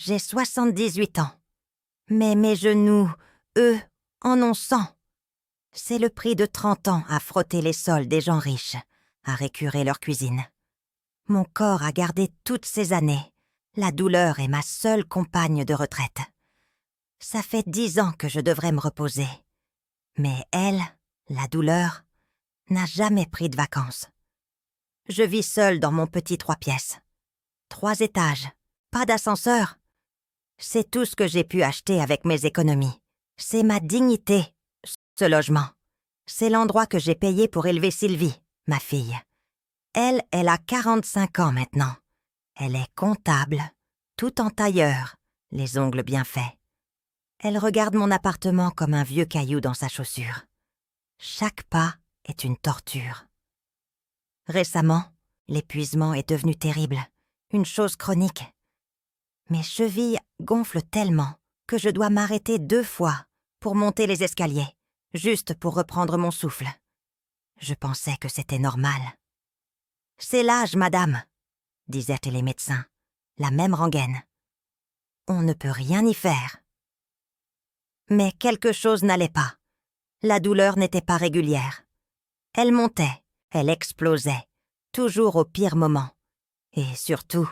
J'ai 78 ans. Mais mes genoux, eux, en ont 100. C'est le prix de 30 ans à frotter les sols des gens riches, à récurer leur cuisine. Mon corps a gardé toutes ces années. La douleur est ma seule compagne de retraite. Ça fait 10 ans que je devrais me reposer. Mais elle, la douleur, n'a jamais pris de vacances. Je vis seule dans mon petit 3 pièces. 3 étages, pas d'ascenseur. C'est tout ce que j'ai pu acheter avec mes économies. C'est ma dignité, ce logement. C'est l'endroit que j'ai payé pour élever Sylvie, ma fille. Elle a 45 ans maintenant. Elle est comptable, tout en tailleur, les ongles bien faits. Elle regarde mon appartement comme un vieux caillou dans sa chaussure. Chaque pas est une torture. Récemment, l'épuisement est devenu terrible, une chose chronique. Mes chevilles gonflent tellement que je dois m'arrêter 2 fois pour monter les escaliers, juste pour reprendre mon souffle. Je pensais que c'était normal. « C'est l'âge, madame », disaient les médecins, la même rengaine. On ne peut rien y faire. Mais quelque chose n'allait pas. La douleur n'était pas régulière. Elle montait, elle explosait, toujours au pire moment. Et surtout,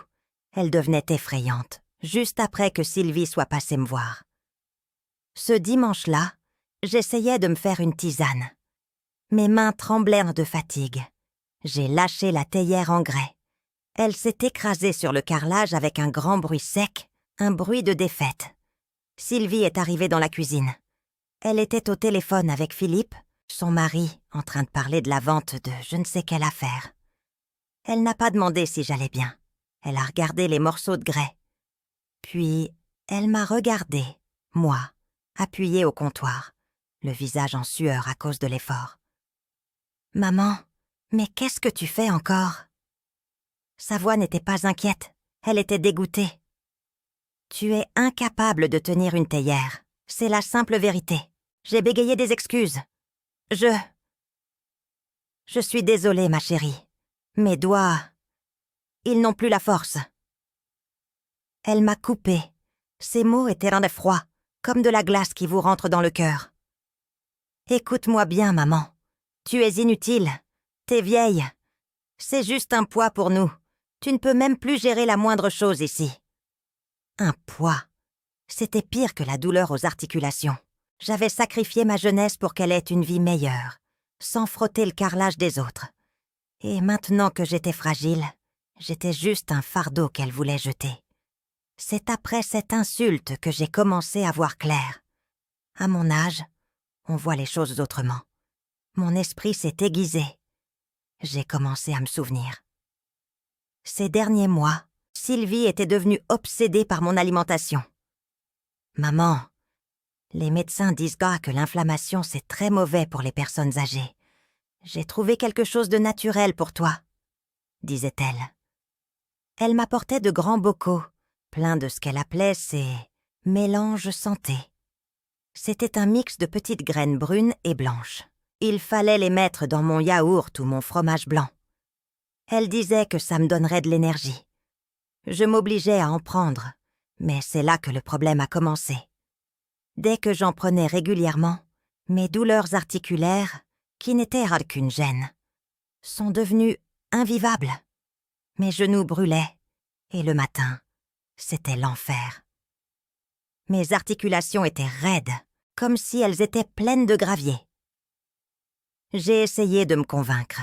elle devenait effrayante, juste après que Sylvie soit passée me voir. Ce dimanche-là, j'essayais de me faire une tisane. Mes mains tremblèrent de fatigue. J'ai lâché la théière en grès. Elle s'est écrasée sur le carrelage avec un grand bruit sec, un bruit de défaite. Sylvie est arrivée dans la cuisine. Elle était au téléphone avec Philippe, son mari, en train de parler de la vente de je ne sais quelle affaire. Elle n'a pas demandé si j'allais bien. Elle a regardé les morceaux de grès. Puis, elle m'a regardé, moi, appuyée au comptoir, le visage en sueur à cause de l'effort. « Maman, mais qu'est-ce que tu fais encore ?» Sa voix n'était pas inquiète, elle était dégoûtée. « Tu es incapable de tenir une théière, c'est la simple vérité. J'ai bégayé des excuses. Je suis désolée, ma chérie. Mes doigts, ils n'ont plus la force. » Elle m'a coupée. Ses mots étaient d'un froid, comme de la glace qui vous rentre dans le cœur. « Écoute-moi bien, maman. Tu es inutile. T'es vieille. C'est juste un poids pour nous. Tu ne peux même plus gérer la moindre chose ici. » Un poids. C'était pire que la douleur aux articulations. J'avais sacrifié ma jeunesse pour qu'elle ait une vie meilleure, sans frotter le carrelage des autres. Et maintenant que j'étais fragile, j'étais juste un fardeau qu'elle voulait jeter. C'est après cette insulte que j'ai commencé à voir clair. À mon âge, on voit les choses autrement. Mon esprit s'est aiguisé. J'ai commencé à me souvenir. Ces derniers mois, Sylvie était devenue obsédée par mon alimentation. « Maman, les médecins disent que l'inflammation c'est très mauvais pour les personnes âgées. J'ai trouvé quelque chose de naturel pour toi, » disait-elle. Elle m'apportait de grands bocaux, pleins de ce qu'elle appelait ses « mélanges santé ». C'était un mix de petites graines brunes et blanches. Il fallait les mettre dans mon yaourt ou mon fromage blanc. Elle disait que ça me donnerait de l'énergie. Je m'obligeais à en prendre, mais c'est là que le problème a commencé. Dès que j'en prenais régulièrement, mes douleurs articulaires, qui n'étaient qu'une gêne, sont devenues invivables. Mes genoux brûlaient, et le matin, c'était l'enfer. Mes articulations étaient raides, comme si elles étaient pleines de gravier. J'ai essayé de me convaincre.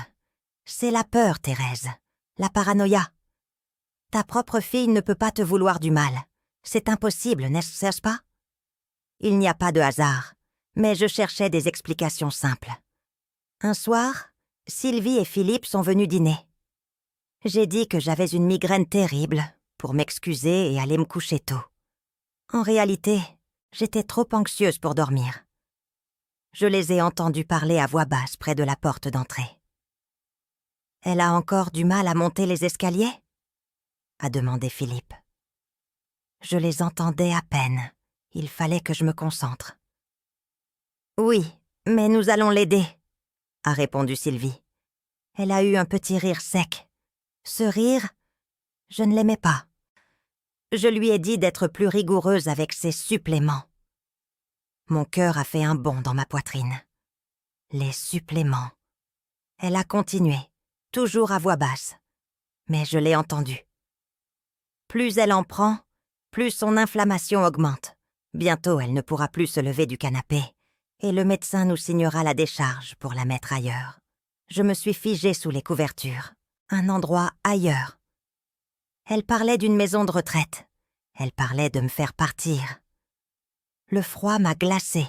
C'est la peur, Thérèse, la paranoïa. Ta propre fille ne peut pas te vouloir du mal. C'est impossible, n'est-ce pas? Il n'y a pas de hasard, mais je cherchais des explications simples. Un soir, Sylvie et Philippe sont venus dîner. J'ai dit que j'avais une migraine terrible pour m'excuser et aller me coucher tôt. En réalité, j'étais trop anxieuse pour dormir. Je les ai entendus parler à voix basse près de la porte d'entrée. « Elle a encore du mal à monter les escaliers ?» a demandé Philippe. Je les entendais à peine. Il fallait que je me concentre. « Oui, mais nous allons l'aider », a répondu Sylvie. Elle a eu un petit rire sec. Ce rire, je ne l'aimais pas. Je lui ai dit d'être plus rigoureuse avec ses suppléments. Mon cœur a fait un bond dans ma poitrine. Les suppléments. Elle a continué, toujours à voix basse. Mais je l'ai entendue. Plus elle en prend, plus son inflammation augmente. Bientôt, elle ne pourra plus se lever du canapé, et le médecin nous signera la décharge pour la mettre ailleurs. Je me suis figée sous les couvertures, un endroit ailleurs. Elle parlait d'une maison de retraite. Elle parlait de me faire partir. Le froid m'a glacée.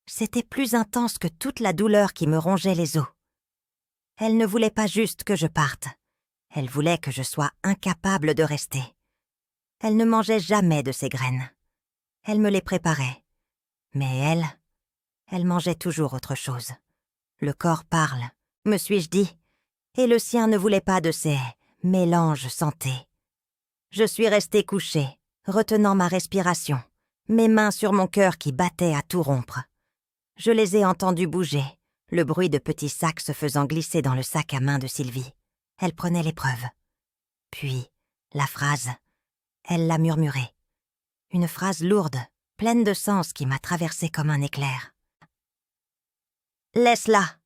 C'était plus intense que toute la douleur qui me rongeait les os. Elle ne voulait pas juste que je parte. Elle voulait que je sois incapable de rester. Elle ne mangeait jamais de ces graines. Elle me les préparait. Mais elle mangeait toujours autre chose. Le corps parle, me suis-je dit, et le sien ne voulait pas de ces mélanges santé. Je suis restée couchée, retenant ma respiration, mes mains sur mon cœur qui battait à tout rompre. Je les ai entendus bouger, le bruit de petits sacs se faisant glisser dans le sac à main de Sylvie. Elle prenait l'épreuve. Puis, la phrase, elle l'a murmurée. Une phrase lourde, pleine de sens qui m'a traversée comme un éclair. « Laisse-la.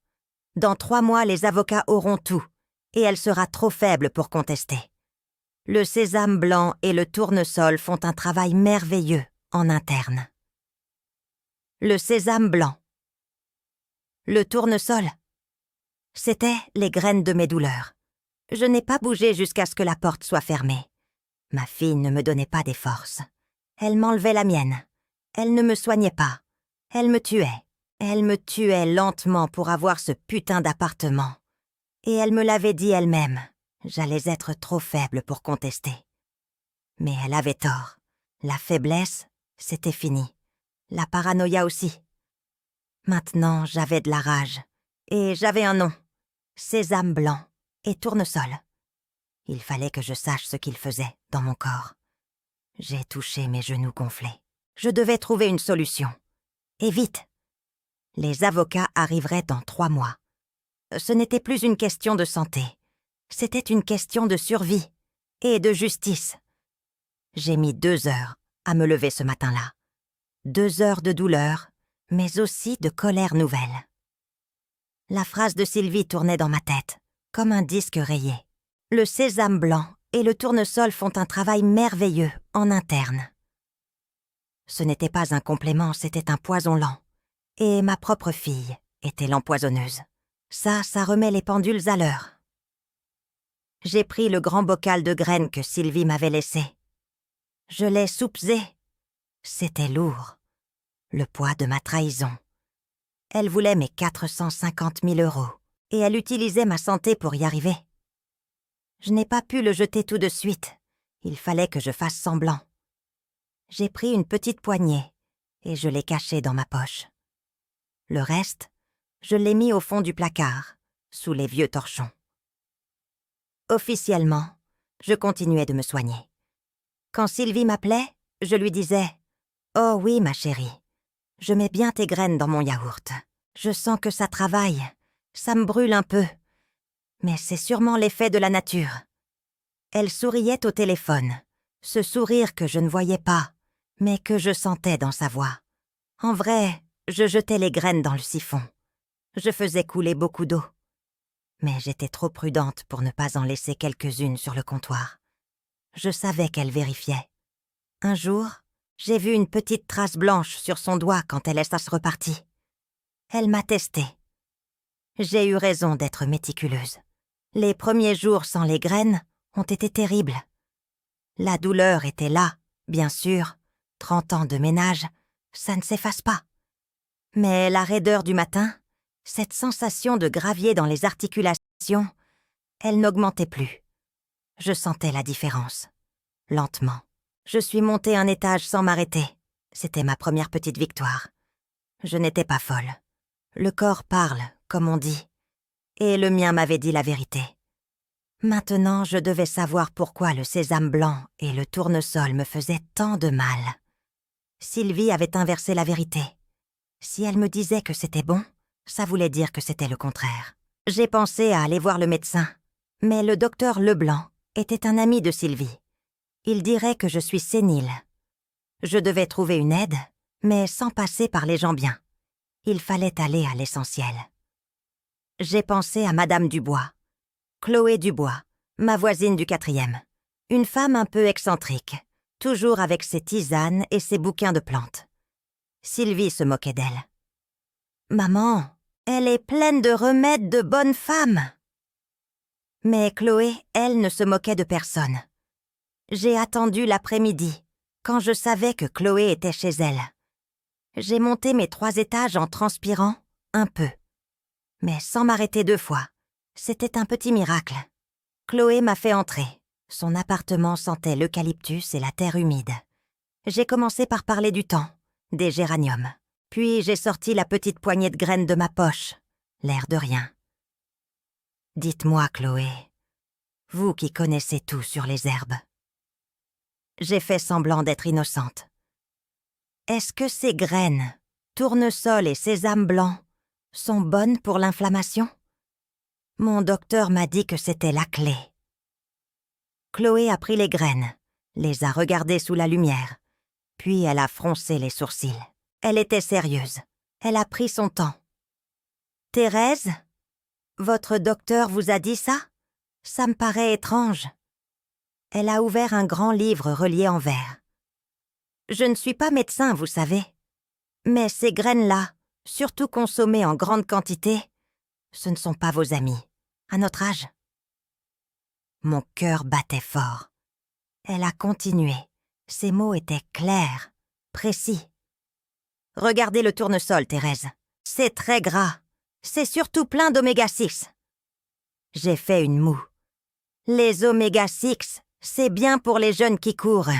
Dans 3 mois, les avocats auront tout, et elle sera trop faible pour contester. Le sésame blanc et le tournesol font un travail merveilleux en interne. » Le sésame blanc. Le tournesol. C'étaient les graines de mes douleurs. Je n'ai pas bougé jusqu'à ce que la porte soit fermée. Ma fille ne me donnait pas des forces. Elle m'enlevait la mienne. Elle ne me soignait pas. Elle me tuait. Elle me tuait lentement pour avoir ce putain d'appartement. Et elle me l'avait dit elle-même. J'allais être trop faible pour contester. Mais elle avait tort. La faiblesse, c'était fini. La paranoïa aussi. Maintenant, j'avais de la rage. Et j'avais un nom. Sésame blanc et tournesol. Il fallait que je sache ce qu'il faisait dans mon corps. J'ai touché mes genoux gonflés. Je devais trouver une solution. Et vite. Les avocats arriveraient dans 3 mois. Ce n'était plus une question de santé. C'était une question de survie et de justice. J'ai mis 2 heures à me lever ce matin-là. 2 heures de douleur, mais aussi de colère nouvelle. La phrase de Sylvie tournait dans ma tête, comme un disque rayé. Le sésame blanc et le tournesol font un travail merveilleux en interne. Ce n'était pas un complément, c'était un poison lent. Et ma propre fille était l'empoisonneuse. Ça remet les pendules à l'heure. J'ai pris le grand bocal de graines que Sylvie m'avait laissé. Je l'ai soupesé. C'était lourd. Le poids de ma trahison. Elle voulait mes 450 000 €, et elle utilisait ma santé pour y arriver. Je n'ai pas pu le jeter tout de suite. Il fallait que je fasse semblant. J'ai pris une petite poignée, et je l'ai cachée dans ma poche. Le reste, je l'ai mis au fond du placard, sous les vieux torchons. Officiellement, je continuais de me soigner. Quand Sylvie m'appelait, je lui disais « Oh oui, ma chérie, je mets bien tes graines dans mon yaourt. Je sens que ça travaille, ça me brûle un peu. Mais c'est sûrement l'effet de la nature. » Elle souriait au téléphone, ce sourire que je ne voyais pas, mais que je sentais dans sa voix. En vrai, je jetais les graines dans le siphon. Je faisais couler beaucoup d'eau. Mais j'étais trop prudente pour ne pas en laisser quelques-unes sur le comptoir. Je savais qu'elle vérifiait. Un jour, j'ai vu une petite trace blanche sur son doigt quand Elsa repartit. Elle m'a testée. J'ai eu raison d'être méticuleuse. Les premiers jours sans les graines ont été terribles. La douleur était là, bien sûr. 30 ans de ménage, ça ne s'efface pas. Mais la raideur du matin, cette sensation de gravier dans les articulations, elle n'augmentait plus. Je sentais la différence. Lentement. Je suis montée un étage sans m'arrêter. C'était ma première petite victoire. Je n'étais pas folle. Le corps parle, comme on dit. Et le mien m'avait dit la vérité. Maintenant, je devais savoir pourquoi le sésame blanc et le tournesol me faisaient tant de mal. Sylvie avait inversé la vérité. Si elle me disait que c'était bon, ça voulait dire que c'était le contraire. J'ai pensé à aller voir le médecin, mais le docteur Leblanc était un ami de Sylvie. Il dirait que je suis sénile. Je devais trouver une aide, mais sans passer par les gens bien. Il fallait aller à l'essentiel. J'ai pensé à Madame Dubois, Chloé Dubois, ma voisine du 4e. Une femme un peu excentrique, toujours avec ses tisanes et ses bouquins de plantes. Sylvie se moquait d'elle. « Maman, elle est pleine de remèdes de bonne femme !» Mais Chloé, elle, ne se moquait de personne. J'ai attendu l'après-midi, quand je savais que Chloé était chez elle. J'ai monté mes 3 étages en transpirant un peu, mais sans m'arrêter 2 fois. C'était un petit miracle. Chloé m'a fait entrer. Son appartement sentait l'eucalyptus et la terre humide. J'ai commencé par parler du temps, des géraniums. Puis j'ai sorti la petite poignée de graines de ma poche, l'air de rien. « Dites-moi, Chloé, vous qui connaissez tout sur les herbes. » J'ai fait semblant d'être innocente. « Est-ce que ces graines, tournesol et sésame blanc, sont bonnes pour l'inflammation ? Mon docteur m'a dit que c'était la clé. » Chloé a pris les graines, les a regardées sous la lumière, puis elle a froncé les sourcils. Elle était sérieuse. Elle a pris son temps. « Thérèse, votre docteur vous a dit ça ? Ça me paraît étrange. » Elle a ouvert un grand livre relié en verre. « Je ne suis pas médecin, vous savez. Mais ces graines-là, surtout consommées en grande quantité, ce ne sont pas vos amis, à notre âge. » Mon cœur battait fort. Elle a continué. Ses mots étaient clairs, précis. « Regardez le tournesol, Thérèse. C'est très gras. C'est surtout plein d'oméga 6. » J'ai fait une moue. Les oméga 6, c'est bien pour les jeunes qui courent.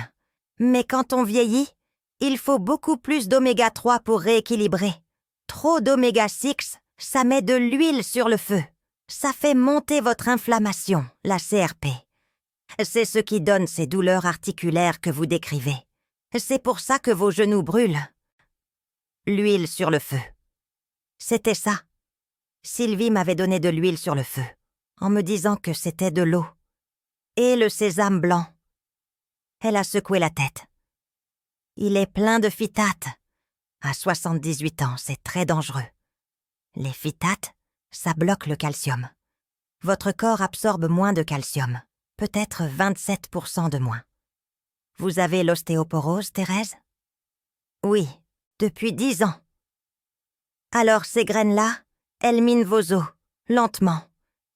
Mais quand on vieillit, il faut beaucoup plus d'oméga 3 pour rééquilibrer. Trop d'oméga 6, ça met de l'huile sur le feu. Ça fait monter votre inflammation, la CRP. C'est ce qui donne ces douleurs articulaires que vous décrivez. C'est pour ça que vos genoux brûlent. L'huile sur le feu. C'était ça. Sylvie m'avait donné de l'huile sur le feu, en me disant que c'était de l'eau. Et le sésame blanc. Elle a secoué la tête. Il est plein de phytates. À 78 ans, c'est très dangereux. Les phytates, ça bloque le calcium. Votre corps absorbe moins de calcium, peut-être 27% de moins. Vous avez l'ostéoporose, Thérèse ? Oui, depuis 10 ans. Alors ces graines-là, elles minent vos os, lentement.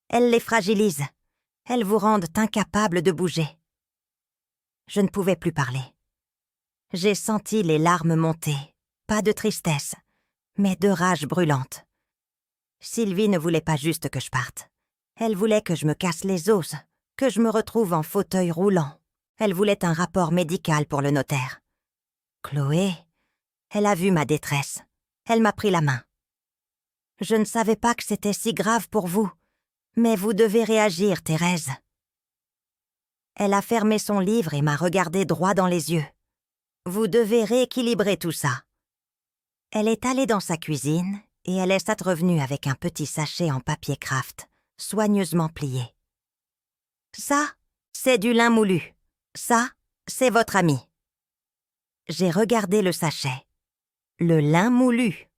Elles les fragilisent. Elles vous rendent incapable de bouger. Je ne pouvais plus parler. J'ai senti les larmes monter, pas de tristesse, mais de rage brûlante. Sylvie ne voulait pas juste que je parte. Elle voulait que je me casse les os, que je me retrouve en fauteuil roulant. Elle voulait un rapport médical pour le notaire. Chloé, elle a vu ma détresse. Elle m'a pris la main. « Je ne savais pas que c'était si grave pour vous, mais vous devez réagir, Thérèse. » Elle a fermé son livre et m'a regardé droit dans les yeux. « Vous devez rééquilibrer tout ça. » Elle est allée dans sa cuisine et elle est revenue avec un petit sachet en papier craft, soigneusement plié. « Ça, c'est du lin moulu. Ça, c'est votre ami. » J'ai regardé le sachet. Le lin moulu.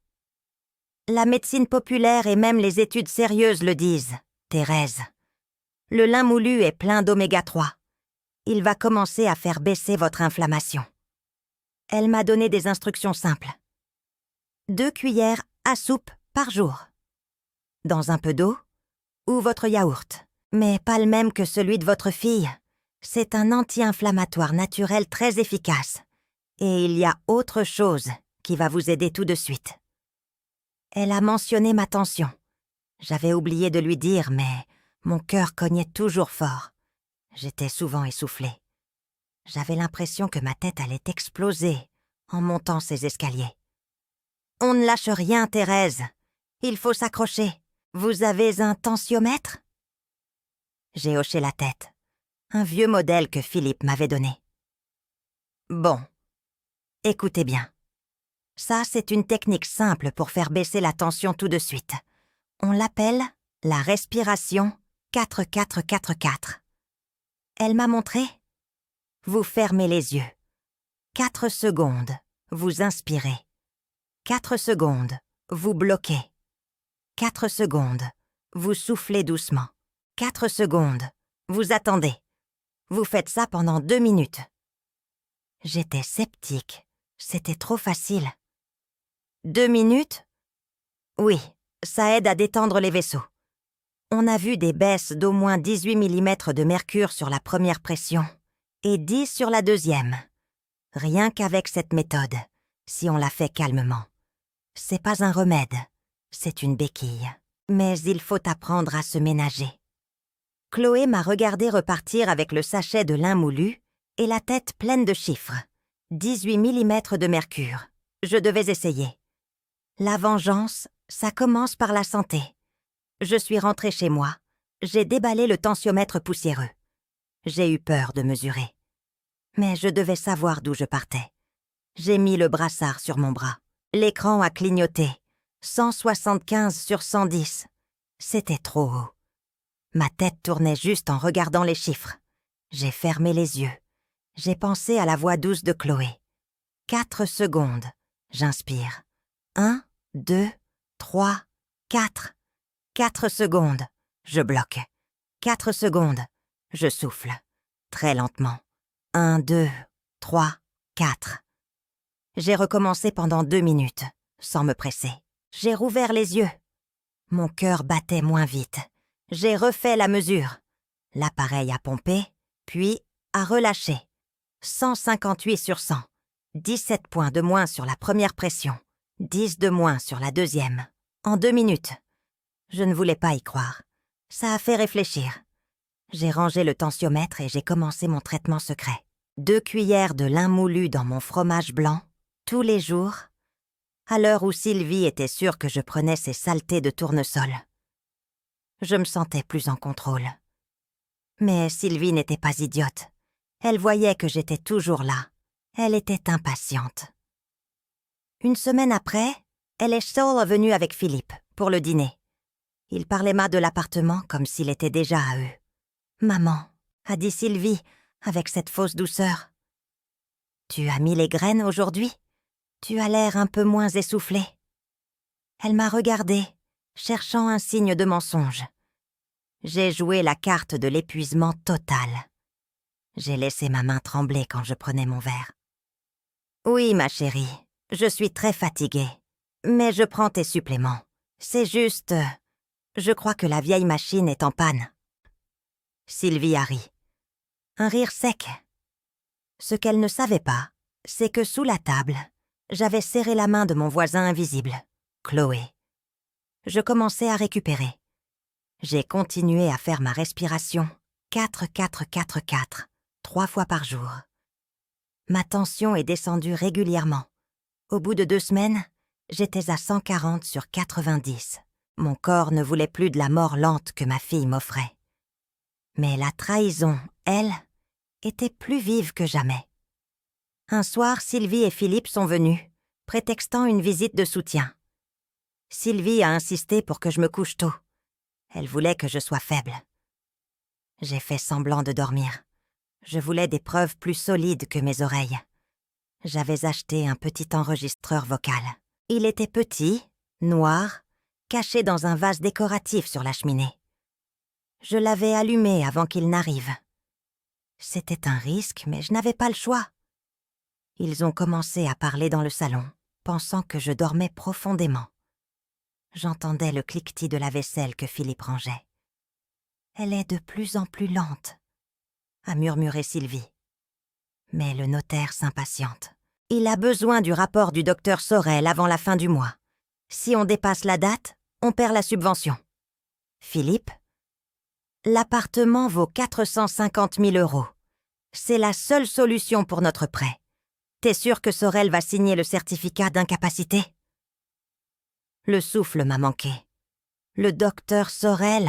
La médecine populaire et même les études sérieuses le disent, Thérèse. Le lin moulu est plein d'oméga 3. Il va commencer à faire baisser votre inflammation. Elle m'a donné des instructions simples. 2 cuillères à soupe par jour. Dans un peu d'eau ou votre yaourt, mais pas le même que celui de votre fille. C'est un anti-inflammatoire naturel très efficace. Et il y a autre chose qui va vous aider tout de suite. Elle a mentionné ma tension. J'avais oublié de lui dire, mais mon cœur cognait toujours fort. J'étais souvent essoufflée. J'avais l'impression que ma tête allait exploser en montant ces escaliers. « On ne lâche rien, Thérèse. Il faut s'accrocher. Vous avez un tensiomètre ?» J'ai hoché la tête. Un vieux modèle que Philippe m'avait donné. « Bon. Écoutez bien. Ça, c'est une technique simple pour faire baisser la tension tout de suite. On l'appelle la respiration 4-4-4-4. Elle m'a montré. Vous fermez les yeux. 4 secondes, vous inspirez. 4 secondes, vous bloquez. 4 secondes, vous soufflez doucement. 4 secondes, vous attendez. Vous faites ça pendant 2 minutes. J'étais sceptique. C'était trop facile. 2 minutes? Oui, ça aide à détendre les vaisseaux. On a vu des baisses d'au moins 18 mm de mercure sur la première pression et 10 sur la deuxième. Rien qu'avec cette méthode, si on la fait calmement. C'est pas un remède, c'est une béquille. Mais il faut apprendre à se ménager. Chloé m'a regardé repartir avec le sachet de lin moulu et la tête pleine de chiffres. 18 mm de mercure. Je devais essayer. La vengeance, ça commence par la santé. Je suis rentrée chez moi. J'ai déballé le tensiomètre poussiéreux. J'ai eu peur de mesurer. Mais je devais savoir d'où je partais. J'ai mis le brassard sur mon bras. L'écran a clignoté. 175 sur 110. C'était trop haut. Ma tête tournait juste en regardant les chiffres. J'ai fermé les yeux. J'ai pensé à la voix douce de Chloé. 4 secondes. J'inspire. 1, 2, 3, 4. 4 secondes. Je bloque. 4 secondes. Je souffle. Très lentement. 1, 2, 3, 4. J'ai recommencé pendant 2 minutes, sans me presser. J'ai rouvert les yeux. Mon cœur battait moins vite. J'ai refait la mesure. L'appareil a pompé, puis a relâché. 158 sur 100. 17 points de moins sur la première pression. 10 de moins sur la deuxième. En 2 minutes. Je ne voulais pas y croire. Ça a fait réfléchir. J'ai rangé le tensiomètre et j'ai commencé mon traitement secret. 2 cuillères de lin moulu dans mon fromage blanc, tous les jours, à l'heure où Sylvie était sûre que je prenais ses saletés de tournesol. Je me sentais plus en contrôle. Mais Sylvie n'était pas idiote. Elle voyait que j'étais toujours là. Elle était impatiente. Une semaine après, elle est seule venue avec Philippe pour le dîner. Il parlait mal de l'appartement comme s'il était déjà à eux. « Maman », a dit Sylvie, avec cette fausse douceur. « Tu as mis les graines aujourd'hui ? Tu as l'air un peu moins essoufflé. » Elle m'a regardée, cherchant un signe de mensonge. J'ai joué la carte de l'épuisement total. J'ai laissé ma main trembler quand je prenais mon verre. « Oui, ma chérie, je suis très fatiguée, mais je prends tes suppléments. C'est juste... je crois que la vieille machine est en panne. » Sylvie a ri. Un rire sec. Ce qu'elle ne savait pas, c'est que sous la table, j'avais serré la main de mon voisin invisible, Chloé. Je commençais à récupérer. J'ai continué à faire ma respiration 4-4-4-4, 3 fois par jour. Ma tension est descendue régulièrement. Au bout de 2 semaines, j'étais à 140 sur 90. Mon corps ne voulait plus de la mort lente que ma fille m'offrait. Mais la trahison, elle, était plus vive que jamais. Un soir, Sylvie et Philippe sont venus, prétextant une visite de soutien. Sylvie a insisté pour que je me couche tôt. Elle voulait que je sois faible. J'ai fait semblant de dormir. Je voulais des preuves plus solides que mes oreilles. J'avais acheté un petit enregistreur vocal. Il était petit, noir, caché dans un vase décoratif sur la cheminée. Je l'avais allumé avant qu'il n'arrive. C'était un risque, mais je n'avais pas le choix. Ils ont commencé à parler dans le salon, pensant que je dormais profondément. J'entendais le cliquetis de la vaisselle que Philippe rangeait. « Elle est de plus en plus lente », a murmuré Sylvie. Mais le notaire s'impatiente. Il a besoin du rapport du docteur Sorel avant la fin du mois. Si on dépasse la date, on perd la subvention. Philippe? L'appartement vaut 450 000 €. C'est la seule solution pour notre prêt. T'es sûr que Sorel va signer le certificat d'incapacité? Le souffle m'a manqué. Le docteur Sorel.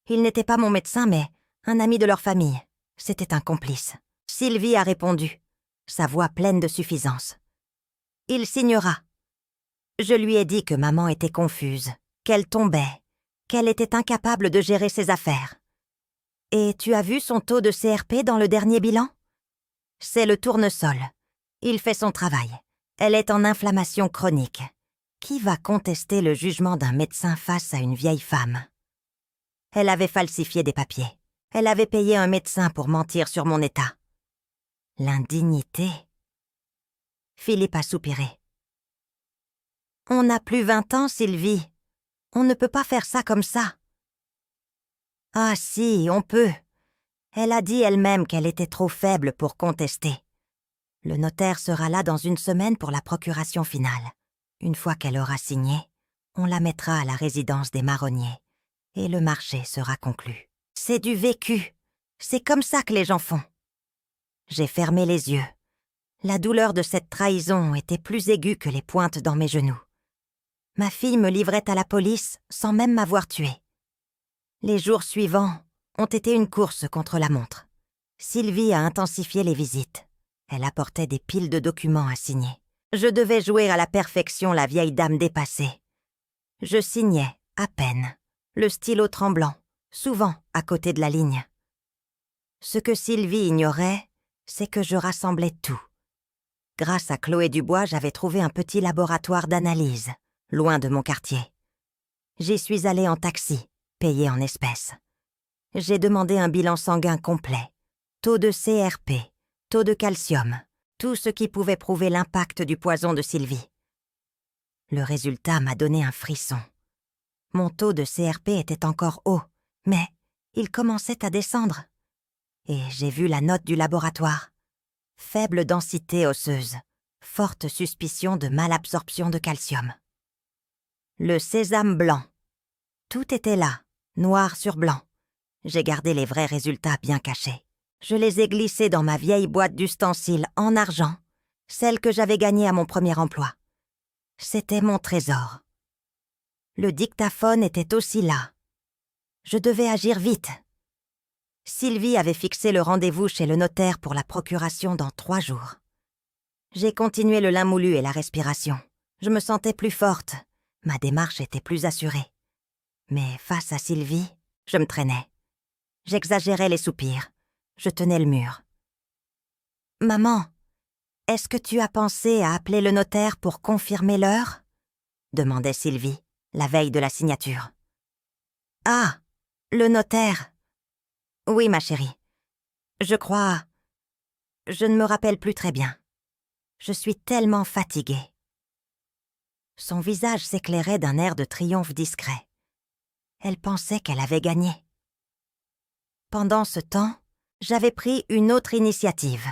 Il n'était pas mon médecin, mais un ami de leur famille. C'était un complice. Sylvie a répondu, sa voix pleine de suffisance. Il signera. Je lui ai dit que maman était confuse, qu'elle tombait, qu'elle était incapable de gérer ses affaires. Et tu as vu son taux de CRP dans le dernier bilan? C'est le tournesol. Il fait son travail. Elle est en inflammation chronique. Qui va contester le jugement d'un médecin face à une vieille femme? Elle avait falsifié des papiers. Elle avait payé un médecin pour mentir sur mon état. L'indignité. Philippe a soupiré. On n'a plus 20 ans, Sylvie. On ne peut pas faire ça comme ça. Ah si, on peut. Elle a dit elle-même qu'elle était trop faible pour contester. Le notaire sera là dans 1 semaine pour la procuration finale. Une fois qu'elle aura signé, on la mettra à la résidence des marronniers et le marché sera conclu. C'est du vécu. C'est comme ça que les gens font. J'ai fermé les yeux. La douleur de cette trahison était plus aiguë que les pointes dans mes genoux. Ma fille me livrait à la police sans même m'avoir tuée. Les jours suivants ont été une course contre la montre. Sylvie a intensifié les visites. Elle apportait des piles de documents à signer. Je devais jouer à la perfection la vieille dame dépassée. Je signais, à peine, le stylo tremblant, souvent à côté de la ligne. Ce que Sylvie ignorait, c'est que je rassemblais tout. Grâce à Chloé Dubois, j'avais trouvé un petit laboratoire d'analyse, loin de mon quartier. J'y suis allée en taxi, payé en espèces. J'ai demandé un bilan sanguin complet, taux de CRP, taux de calcium, tout ce qui pouvait prouver l'impact du poison de Sylvie. Le résultat m'a donné un frisson. Mon taux de CRP était encore haut, mais il commençait à descendre. Et j'ai vu la note du laboratoire. Faible densité osseuse, forte suspicion de malabsorption de calcium. Le sésame blanc. Tout était là, noir sur blanc. J'ai gardé les vrais résultats bien cachés. Je les ai glissés dans ma vieille boîte d'ustensiles en argent, celle que j'avais gagnée à mon premier emploi. C'était mon trésor. Le dictaphone était aussi là. Je devais agir vite. Sylvie avait fixé le rendez-vous chez le notaire pour la procuration dans 3 jours. J'ai continué le lin moulu et la respiration. Je me sentais plus forte. Ma démarche était plus assurée. Mais face à Sylvie, je me traînais. J'exagérais les soupirs. Je tenais le mur. « Maman, est-ce que tu as pensé à appeler le notaire pour confirmer l'heure ?» demandait Sylvie, la veille de la signature. « Ah, le notaire. Oui, ma chérie. Je crois... Je ne me rappelle plus très bien. Je suis tellement fatiguée. » Son visage s'éclairait d'un air de triomphe discret. Elle pensait qu'elle avait gagné. Pendant ce temps, j'avais pris une autre initiative.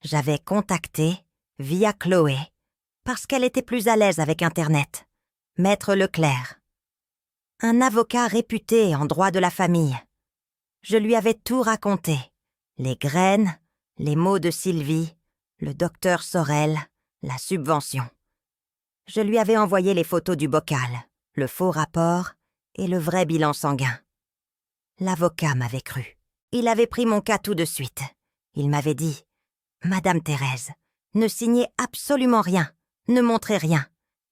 J'avais contacté, via Chloé, parce qu'elle était plus à l'aise avec Internet, Maître Leclerc. Un avocat réputé en droit de la famille. Je lui avais tout raconté. Les graines, les mots de Sylvie, le docteur Sorel, la subvention. Je lui avais envoyé les photos du bocal, le faux rapport et le vrai bilan sanguin. L'avocat m'avait cru. Il avait pris mon cas tout de suite. Il m'avait dit « Madame Thérèse, ne signez absolument rien, ne montrez rien.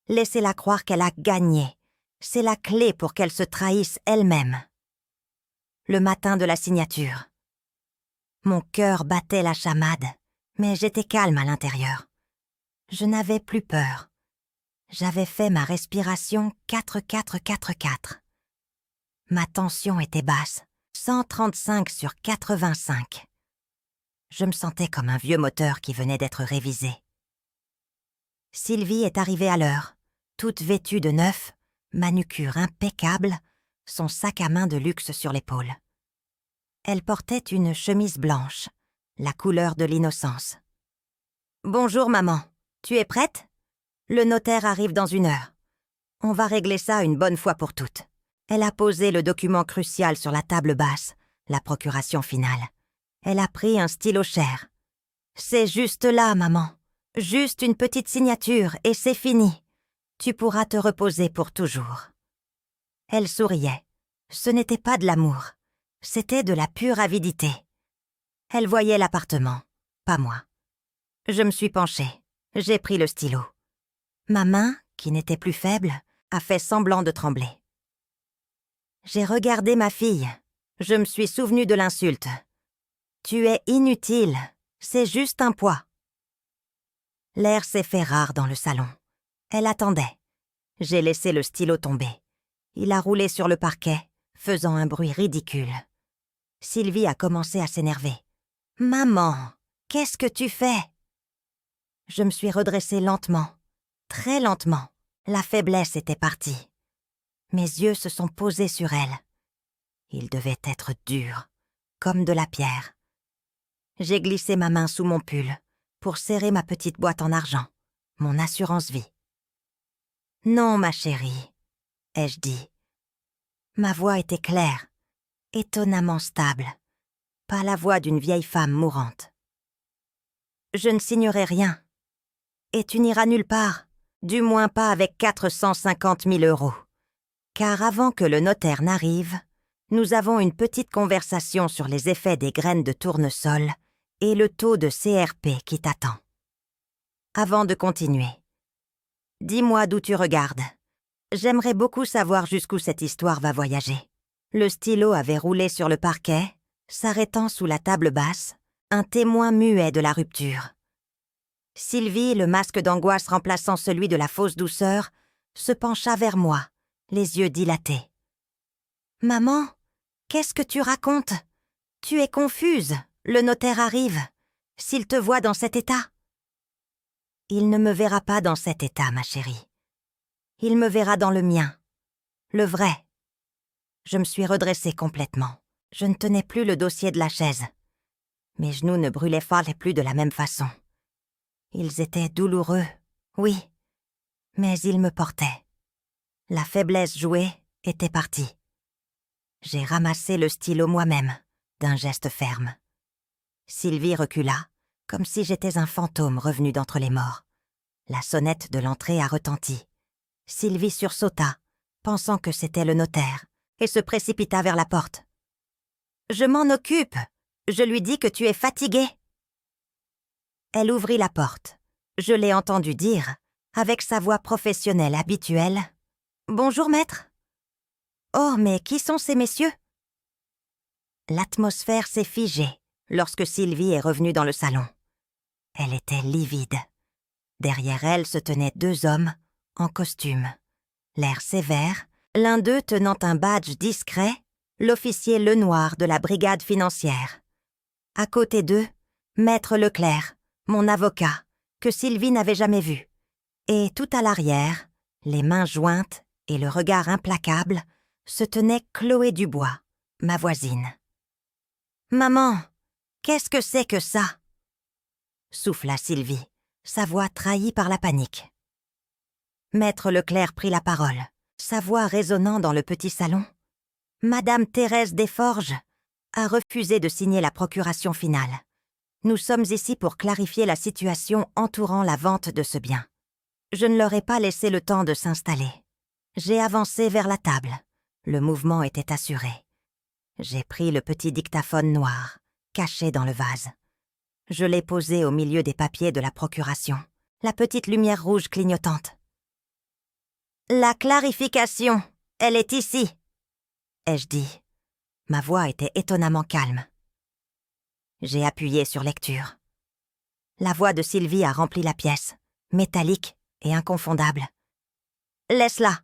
Laissez-la croire qu'elle a gagné. C'est la clé pour qu'elle se trahisse elle-même. » Le matin de la signature. Mon cœur battait la chamade, mais j'étais calme à l'intérieur. Je n'avais plus peur. J'avais fait ma respiration 4-4-4-4. Ma tension était basse, 135 sur 85. Je me sentais comme un vieux moteur qui venait d'être révisé. Sylvie est arrivée à l'heure, toute vêtue de neuf, manucure impeccable, son sac à main de luxe sur l'épaule. Elle portait une chemise blanche, la couleur de l'innocence. « Bonjour maman, tu es prête ? Le notaire arrive dans 1 heure. On va régler ça une bonne fois pour toutes. » Elle a posé le document crucial sur la table basse, la procuration finale. Elle a pris un stylo cher. « C'est juste là, maman. Juste une petite signature et c'est fini. Tu pourras te reposer pour toujours. » Elle souriait. Ce n'était pas de l'amour. C'était de la pure avidité. Elle voyait l'appartement, pas moi. Je me suis penchée. J'ai pris le stylo. Ma main, qui n'était plus faible, a fait semblant de trembler. J'ai regardé ma fille. Je me suis souvenue de l'insulte. « Tu es inutile. C'est juste un poids. L'air s'est fait rare dans le salon. Elle attendait. J'ai laissé le stylo tomber. Il a roulé sur le parquet, faisant un bruit ridicule. Sylvie a commencé à s'énerver. « Maman, qu'est-ce que tu fais ?» Je me suis redressée lentement, très lentement. La faiblesse était partie. Mes yeux se sont posés sur elle. Ils devaient être durs, comme de la pierre. J'ai glissé ma main sous mon pull pour serrer ma petite boîte en argent, mon assurance vie. « Non, ma chérie, » ai-je dit. Ma voix était claire, étonnamment stable, pas la voix d'une vieille femme mourante. « Je ne signerai rien. Et tu n'iras nulle part, du moins pas avec 450 000 €. Car avant que le notaire n'arrive, nous avons une petite conversation sur les effets des graines de tournesol et le taux de CRP qui t'attend. Avant de continuer, dis-moi d'où tu regardes. J'aimerais beaucoup savoir jusqu'où cette histoire va voyager. » Le stylo avait roulé sur le parquet, s'arrêtant sous la table basse, un témoin muet de la rupture. Sylvie, le masque d'angoisse remplaçant celui de la fausse douceur, se pencha vers moi, les yeux dilatés. « Maman, qu'est-ce que tu racontes? Tu es confuse, le notaire arrive. S'il te voit dans cet état... » « Il ne me verra pas dans cet état, ma chérie. Il me verra dans le mien, le vrai. » Je me suis redressée complètement. Je ne tenais plus le dossier de la chaise. Mes genoux ne brûlaient plus de la même façon. Ils étaient douloureux, oui, mais ils me portaient. La faiblesse jouée était partie. J'ai ramassé le stylo moi-même, d'un geste ferme. Sylvie recula, comme si j'étais un fantôme revenu d'entre les morts. La sonnette de l'entrée a retenti. Sylvie sursauta, pensant que c'était le notaire, et se précipita vers la porte. « Je m'en occupe. Je lui dis que tu es fatiguée. » Elle ouvrit la porte. Je l'ai entendu dire, avec sa voix professionnelle habituelle, « Bonjour, maître. »« Oh, mais qui sont ces messieurs ?» L'atmosphère s'est figée lorsque Sylvie est revenue dans le salon. Elle était livide. Derrière elle se tenaient 2 hommes, en costume. L'air sévère, l'un d'eux tenant un badge discret, l'officier Lenoir de la brigade financière. À côté d'eux, Maître Leclerc, mon avocat, que Sylvie n'avait jamais vu. Et tout à l'arrière, les mains jointes et le regard implacable, se tenait Chloé Dubois, ma voisine. « Maman, qu'est-ce que c'est que ça ?» souffla Sylvie, sa voix trahie par la panique. Maître Leclerc prit la parole, sa voix résonnant dans le petit salon. « Madame Thérèse Desforges a refusé de signer la procuration finale. Nous sommes ici pour clarifier la situation entourant la vente de ce bien. » Je ne leur ai pas laissé le temps de s'installer. J'ai avancé vers la table. Le mouvement était assuré. J'ai pris le petit dictaphone noir, caché dans le vase. Je l'ai posé au milieu des papiers de la procuration, la petite lumière rouge clignotante. « La clarification, elle est ici !» ai-je dit. Ma voix était étonnamment calme. J'ai appuyé sur lecture. La voix de Sylvie a rempli la pièce, métallique et inconfondable. « Laisse-la.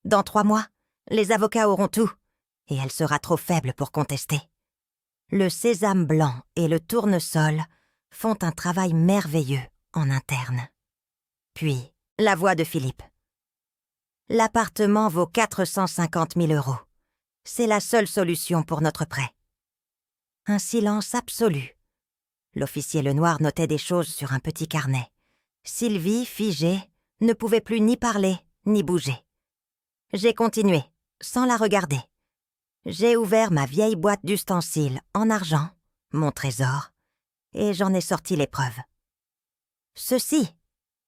Dans 3 mois, les avocats auront tout, et elle sera trop faible pour contester. Le sésame blanc et le tournesol font un travail merveilleux en interne. » Puis, la voix de Philippe. « L'appartement vaut 450 000 €. C'est la seule solution pour notre prêt. » Un silence absolu. L'officier Lenoir notait des choses sur un petit carnet. Sylvie, figée, ne pouvait plus ni parler, ni bouger. J'ai continué, sans la regarder. J'ai ouvert ma vieille boîte d'ustensiles en argent, mon trésor, et j'en ai sorti les preuves. « Ceci, »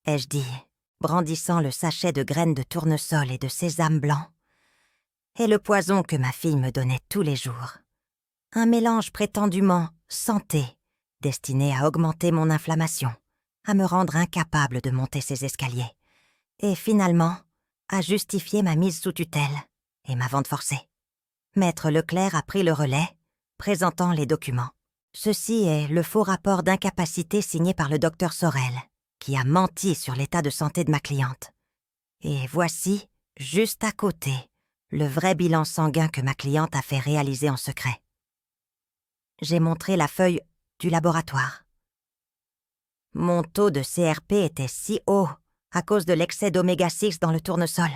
ai-je dit, brandissant le sachet de graines de tournesol et de sésame blanc, est le poison que ma fille me donnait tous les jours. Un mélange prétendument santé, destiné à augmenter mon inflammation, à me rendre incapable de monter ces escaliers, et finalement à justifier ma mise sous tutelle et ma vente forcée. Maître Leclerc a pris le relais, présentant les documents. Ceci est le faux rapport d'incapacité signé par le docteur Sorel, qui a menti sur l'état de santé de ma cliente. Et voici, juste à côté, le vrai bilan sanguin que ma cliente a fait réaliser en secret. J'ai montré la feuille du laboratoire. Mon taux de CRP était si haut à cause de l'excès d'oméga 6 dans le tournesol.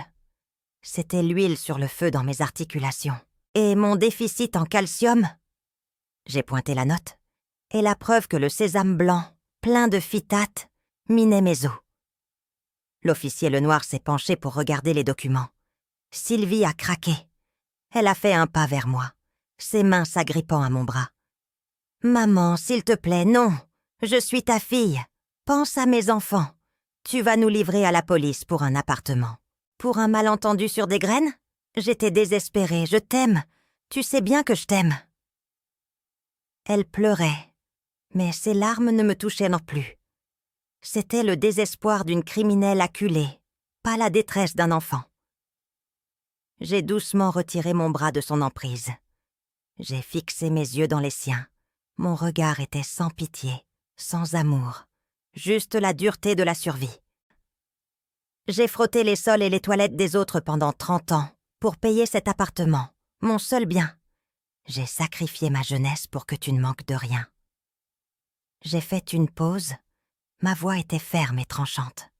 C'était l'huile sur le feu dans mes articulations. Et mon déficit en calcium, j'ai pointé la note, est la preuve que le sésame blanc, plein de phytate, minait mes os. L'officier Lenoir s'est penché pour regarder les documents. Sylvie a craqué. Elle a fait un pas vers moi, ses mains s'agrippant à mon bras. « Maman, s'il te plaît, non. Je suis ta fille. Pense à mes enfants. Tu vas nous livrer à la police pour un appartement. Pour un malentendu sur des graines? J'étais désespérée. Je t'aime. Tu sais bien que je t'aime. » Elle pleurait, mais ses larmes ne me touchaient non plus. C'était le désespoir d'une criminelle acculée, pas la détresse d'un enfant. J'ai doucement retiré mon bras de son emprise. J'ai fixé mes yeux dans les siens. Mon regard était sans pitié, sans amour, juste la dureté de la survie. J'ai frotté les sols et les toilettes des autres pendant 30 ans pour payer cet appartement, mon seul bien. J'ai sacrifié ma jeunesse pour que tu ne manques de rien. J'ai fait une pause. Ma voix était ferme et tranchante.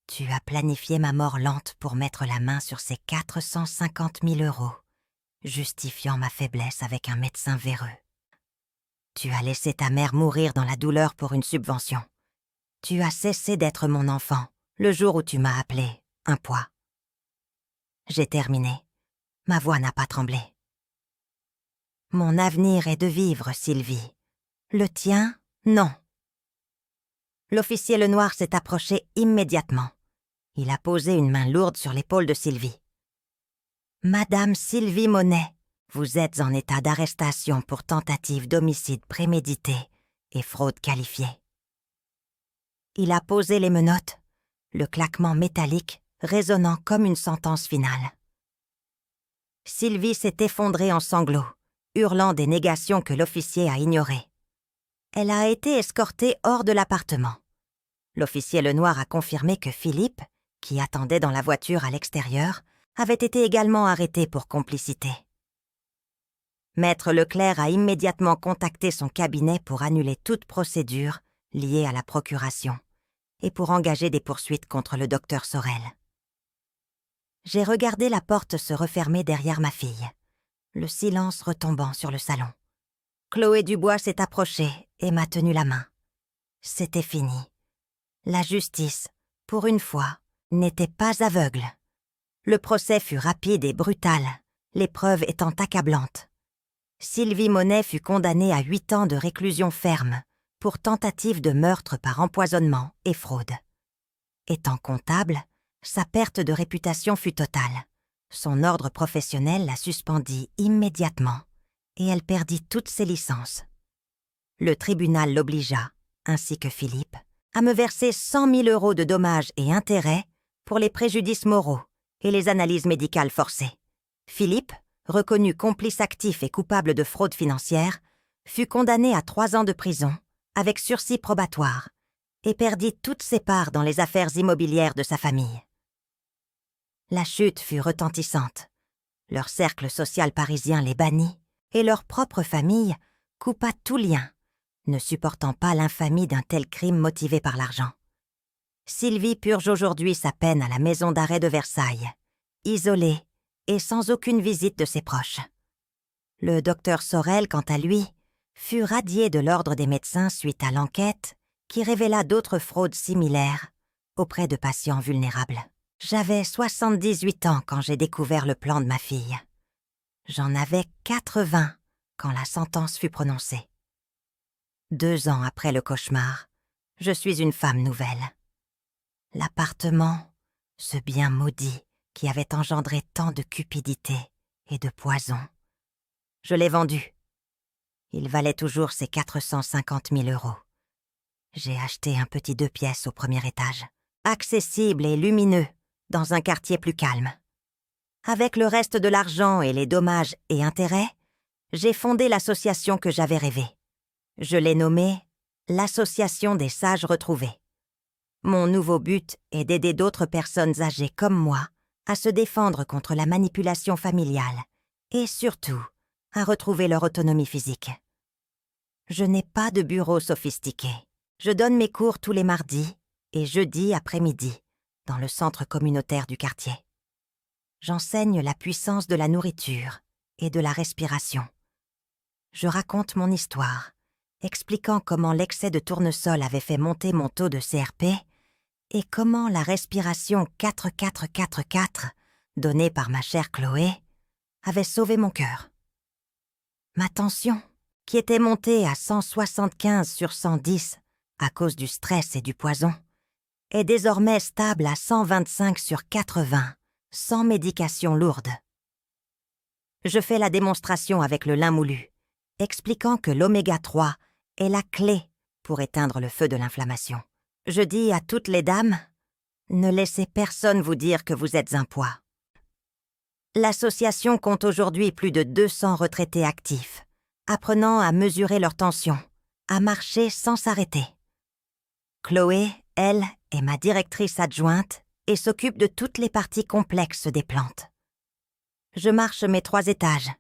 Tu as planifié ma mort lente pour mettre la main sur ces 450 000 €, justifiant ma faiblesse avec un médecin véreux. Tu as laissé ta mère mourir dans la douleur pour une subvention. Tu as cessé d'être mon enfant le jour où tu m'as appelé un poids. J'ai terminé. Ma voix n'a pas tremblé. Mon avenir est de vivre, Sylvie. Le tien, non. L'officier Lenoir s'est approché immédiatement. Il a posé une main lourde sur l'épaule de Sylvie. « Madame Sylvie Monet, vous êtes en état d'arrestation pour tentative d'homicide prémédité et fraude qualifiée. » Il a posé les menottes, le claquement métallique résonnant comme une sentence finale. Sylvie s'est effondrée en sanglots, hurlant des négations que l'officier a ignorées. Elle a été escortée hors de l'appartement. L'officier Lenoir a confirmé que Philippe, qui attendait dans la voiture à l'extérieur, avait été également arrêté pour complicité. Maître Leclerc a immédiatement contacté son cabinet pour annuler toute procédure liée à la procuration et pour engager des poursuites contre le docteur Sorel. J'ai regardé la porte se refermer derrière ma fille, le silence retombant sur le salon. Chloé Dubois s'est approchée et m'a tenu la main. C'était fini. La justice, pour une fois, n'était pas aveugle. Le procès fut rapide et brutal, les preuves étant accablantes. Sylvie Monet fut condamnée à 8 ans de réclusion ferme pour tentative de meurtre par empoisonnement et fraude. Étant comptable, sa perte de réputation fut totale. Son ordre professionnel la suspendit immédiatement et elle perdit toutes ses licences. Le tribunal l'obligea, ainsi que Philippe, à me verser 100 000 € de dommages et intérêts pour les préjudices moraux et les analyses médicales forcées. Philippe, reconnu complice actif et coupable de fraude financière, fut condamné à 3 ans de prison avec sursis probatoire et perdit toutes ses parts dans les affaires immobilières de sa famille. La chute fut retentissante. Leur cercle social parisien les bannit et leur propre famille coupa tout lien, ne supportant pas l'infamie d'un tel crime motivé par l'argent. Sylvie purge aujourd'hui sa peine à la maison d'arrêt de Versailles, isolée et sans aucune visite de ses proches. Le docteur Sorel, quant à lui, fut radié de l'ordre des médecins suite à l'enquête qui révéla d'autres fraudes similaires auprès de patients vulnérables. J'avais 78 ans quand j'ai découvert le plan de ma fille. J'en avais 80 quand la sentence fut prononcée. 2 ans après le cauchemar, je suis une femme nouvelle. L'appartement, ce bien maudit qui avait engendré tant de cupidité et de poison, je l'ai vendu. Il valait toujours ses 450 000 €. J'ai acheté un petit 2 pièces au premier étage, accessible et lumineux, dans un quartier plus calme. Avec le reste de l'argent et les dommages et intérêts, j'ai fondé l'association que j'avais rêvée. Je l'ai nommée l'Association des Sages Retrouvés. Mon nouveau but est d'aider d'autres personnes âgées comme moi à se défendre contre la manipulation familiale et surtout à retrouver leur autonomie physique. Je n'ai pas de bureau sophistiqué. Je donne mes cours tous les mardis et jeudis après-midi dans le centre communautaire du quartier. J'enseigne la puissance de la nourriture et de la respiration. Je raconte mon histoire, expliquant comment l'excès de tournesol avait fait monter mon taux de CRP et comment la respiration 4-4-4-4, donnée par ma chère Chloé, avait sauvé mon cœur. Ma tension, qui était montée à 175/110 à cause du stress et du poison, est désormais stable à 125/80, sans médication lourde. Je fais la démonstration avec le lin moulu, expliquant que l'oméga 3 est la clé pour éteindre le feu de l'inflammation. Je dis à toutes les dames, ne laissez personne vous dire que vous êtes un poids. L'association compte aujourd'hui plus de 200 retraités actifs, apprenant à mesurer leur tension, à marcher sans s'arrêter. Chloé, elle, est ma directrice adjointe et s'occupe de toutes les parties complexes des plantes. Je marche mes 3 étages,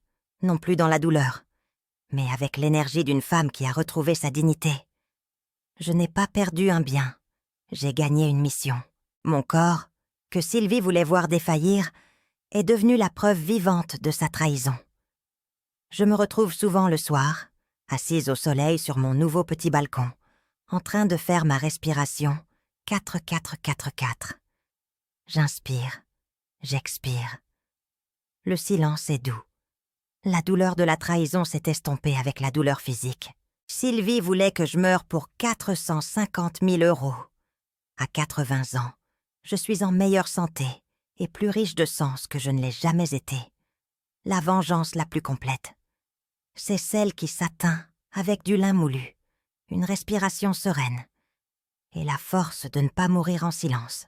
non plus dans la douleur, mais avec l'énergie d'une femme qui a retrouvé sa dignité. Je n'ai pas perdu un bien, j'ai gagné une mission. Mon corps, que Sylvie voulait voir défaillir, est devenu la preuve vivante de sa trahison. Je me retrouve souvent le soir, assise au soleil sur mon nouveau petit balcon, en train de faire ma respiration 4-4-4-4. J'inspire, j'expire. Le silence est doux. La douleur de la trahison s'est estompée avec la douleur physique. Sylvie voulait que je meure pour 450 000 €. À 80 ans, je suis en meilleure santé et plus riche de sens que je ne l'ai jamais été. La vengeance la plus complète. C'est celle qui s'atteint avec du lin moulu, une respiration sereine et la force de ne pas mourir en silence.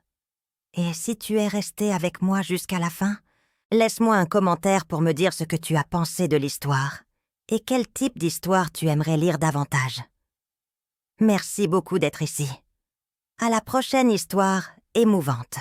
Et si tu es resté avec moi jusqu'à la fin, laisse-moi un commentaire pour me dire ce que tu as pensé de l'histoire et quel type d'histoire tu aimerais lire davantage. Merci beaucoup d'être ici. À la prochaine histoire émouvante.